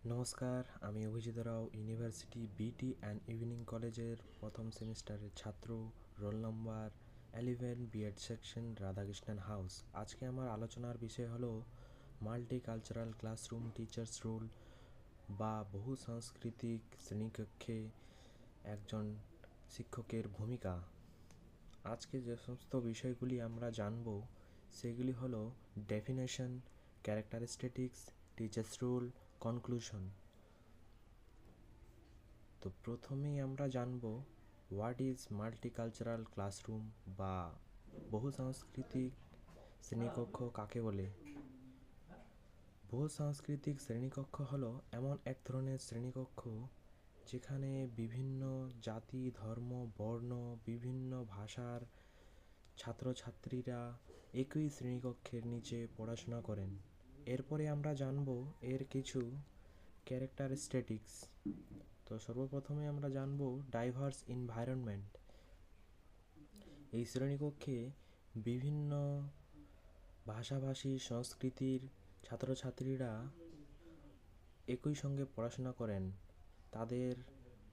নমস্কার, আমি Abhijit Rao university BT and evening কলেজের প্রথম সেমিস্টারের ছাত্র, roll number 11, BEd section, Radhakrishnan house. আজকে আমার আলোচনার বিষয় হলো মাল্টিকালচারাল ক্লাসরুম টিচার্স রোল বা বহু সাংস্কৃতিক শ্রেণীকক্ষে একজন শিক্ষকের ভূমিকা। আজকে যে সমস্ত বিষয়গুলি আমরা জানব সেগুলি হলো definition, characteristics, teachers role, conclusion. তো প্রথমেই আমরা জানব হোয়াট ইজ মাল্টিকালচারাল ক্লাসরুম বা বহু সাংস্কৃতিক শ্রেণীকক্ষ কাকে বলে। বহু সাংস্কৃতিক শ্রেণীকক্ষ হলো এমন এক ধরনের শ্রেণীকক্ষ যেখানে বিভিন্ন জাতি, ধর্ম, বর্ণ, বিভিন্ন ভাষার ছাত্রছাত্রীরা একই শ্রেণীকক্ষের নিচে পড়াশোনা করেন। এরপরে আমরা জানব এর কিছু ক্যারেক্টারিস্টিক্স। তো সর্বপ্রথমে আমরা জানব ডাইভার্স এনভায়রনমেন্ট। এই শ্রেণীকক্ষে বিভিন্ন ভাষাভাষী সংস্কৃতির ছাত্রছাত্রীরা একই সঙ্গে পড়াশোনা করেন। তাদের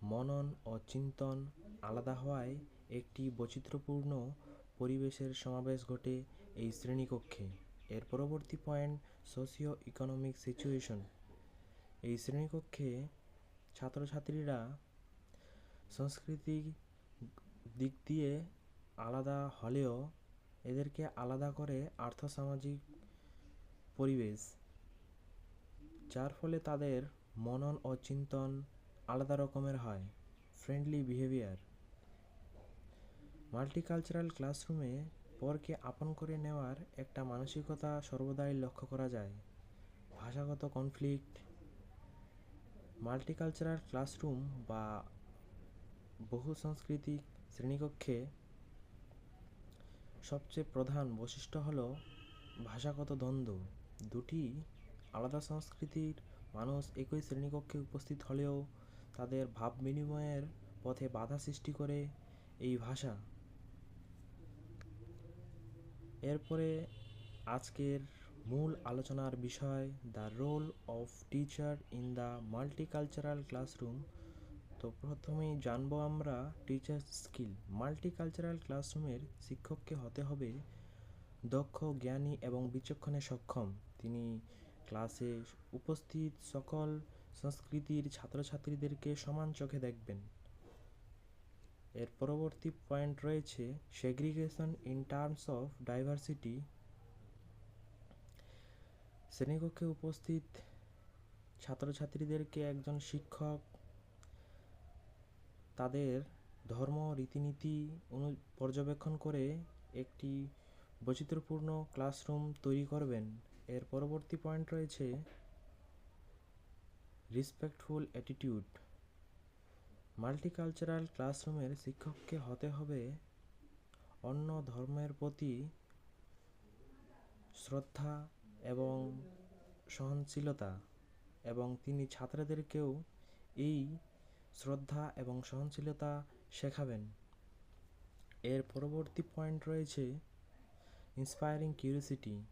মনন ও চিন্তন আলাদা হওয়ায় একটি বৈচিত্র্যপূর্ণ পরিবেশের সমাবেশ ঘটে এই শ্রেণীকক্ষে। এর পরবর্তী পয়েন্ট সোশিও ইকোনমিক সিচুয়েশন। এই শ্রেণীকক্ষে ছাত্রছাত্রীরা সাংস্কৃতিক দিক দিয়ে আলাদা হলেও এদেরকে আলাদা করে আর্থসামাজিক পরিবেশ, যার ফলে তাদের মনন ও চিন্তন আলাদা রকমের হয়। Friendly behaviour. মাল্টিকালচারাল ক্লাসরুমে পরকে আপন করে নেওয়ার একটা মানসিকতা সর্বদাই লক্ষ্য করা যায়। ভাষাগত কনফ্লিক্ট। মাল্টিকালচারাল ক্লাসরুম বা বহু সাংস্কৃতিক শ্রেণীকক্ষে সবচেয়ে প্রধান বৈশিষ্ট্য হলো ভাষাগত দ্বন্দ্ব। দুটি আলাদা সংস্কৃতির মানুষ একই শ্রেণীকক্ষে উপস্থিত হলেও তাদের ভাব বিনিময়ের পথে বাধা সৃষ্টি করে এই ভাষা। এরপরে আজকের মূল আলোচনার বিষয় the role of teacher in the multicultural classroom. তো প্রথমেই জানবো আমরা টিচার স্কিল। মাল্টিকালচারাল ক্লাসরুমের শিক্ষককে হতে হবে দক্ষ, জ্ঞানী এবং বিচক্ষণে সক্ষম। তিনি ক্লাসে উপস্থিত সকল সংস্কৃতির ছাত্রছাত্রীদেরকে সমান চোখে দেখবেন। এর পরবর্তী পয়েন্ট রয়েছে segregation in terms of diversity. শ্রেণীকক্ষে উপস্থিত ছাত্রছাত্রীদেরকে একজন শিক্ষক তাদের ধর্ম, রীতিনীতি পর্যবেক্ষণ করে একটি বৈচিত্র্যপূর্ণ ক্লাসরুম তৈরি করবেন। এর পরবর্তী পয়েন্ট রয়েছে রেসপেক্টফুল অ্যাটিটিউড। মাল্টিকালচারাল ক্লাসরুমের শিক্ষককে হতে হবে অন্য ধর্মের প্রতি শ্রদ্ধা এবং সহনশীলতা, এবং তিনি ছাত্রদেরকেও এই শ্রদ্ধা এবং সহনশীলতা শেখাবেন। এর পরবর্তী পয়েন্ট রয়েছে ইন্সপায়ারিং কিউরিওসিটি।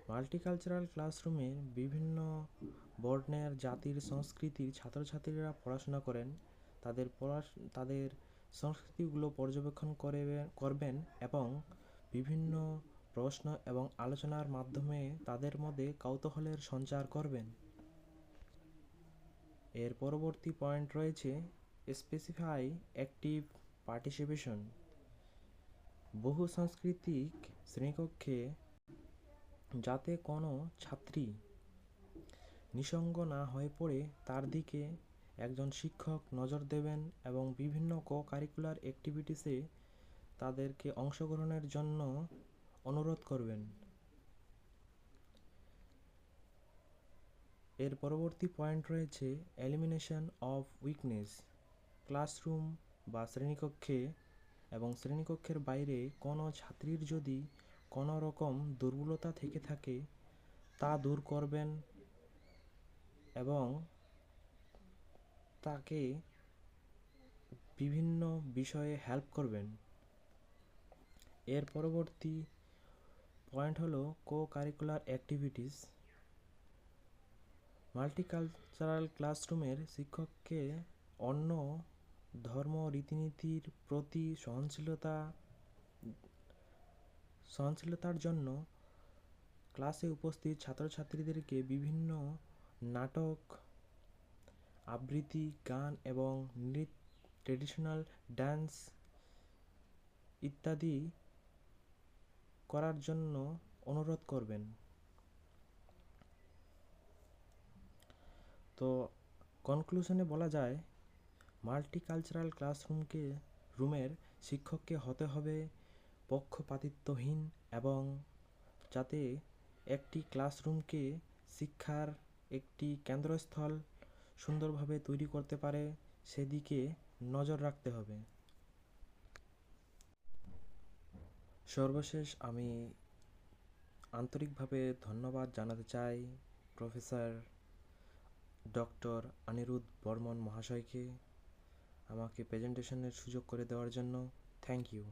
মাল্টিকালচারাল ক্লাসরুমে বিভিন্ন বর্ণের, জাতির, সংস্কৃতির ছাত্রছাত্রীরা পড়াশোনা করেন। তাদের সংস্কৃতিগুলো পর্যবেক্ষণ করবেন এবং বিভিন্ন প্রশ্ন এবং আলোচনার মাধ্যমে তাদের মধ্যে কৌতূহলের সঞ্চার করবেন। এর পরবর্তী পয়েন্ট রয়েছে স্পেসিফাই অ্যাক্টিভ পার্টিসিপেশন। বহু সাংস্কৃতিক শ্রেণীকক্ষে যাতে কোনো ছাত্রী নিঃসঙ্গ না হয়ে পড়ে তার দিকে একজন শিক্ষক নজর দেবেন এবং বিভিন্ন কো-কারিকুলার অ্যাক্টিভিটিসে তাদেরকে অংশগ্রহণের জন্য অনুরোধ করবেন। এর পরবর্তী পয়েন্ট রয়েছে এলিমিনেশন অফ উইকনেস। ক্লাসরুম বা শ্রেণীকক্ষে এবং শ্রেণীকক্ষের বাইরে কোনো ছাত্রীর যদি কোনো রকম দুর্বলতা থেকে থাকে তা দূর করবেন এবং তাকে বিভিন্ন বিষয়ে হেল্প করবেন। এর পরবর্তী পয়েন্ট হলো কো-কারিকুলার অ্যাক্টিভিটিস। মাল্টিকালচারাল ক্লাসরুমের শিক্ষককে অন্য ধর্ম রীতিনীতির প্রতি সহনশীলতার জন্য ক্লাসে উপস্থিত ছাত্রছাত্রীদেরকে বিভিন্ন নাটক, আবৃত্তি, গান এবং ট্রেডিশনাল ডান্স ইত্যাদি করার জন্য অনুরোধ করবেন। তো কনক্লুশনে বলা যায়, মাল্টিকালচারাল রুমের শিক্ষককে হতে হবে পক্ষপাতিত্বহীন এবং যাতে একটি ক্লাসরুমকে শিক্ষার একটি কেন্দ্রস্থল সুন্দরভাবে তৈরি করতে পারে সেদিকে নজর রাখতে হবে। সর্বশেষ আমি আন্তরিকভাবে ধন্যবাদ জানাতে চাই প্রফেসর ডক্টর অনিরুদ্ধ বর্মন মহাশয়কে আমাকে প্রেজেন্টেশনের সুযোগ করে দেওয়ার জন্য। Thank you.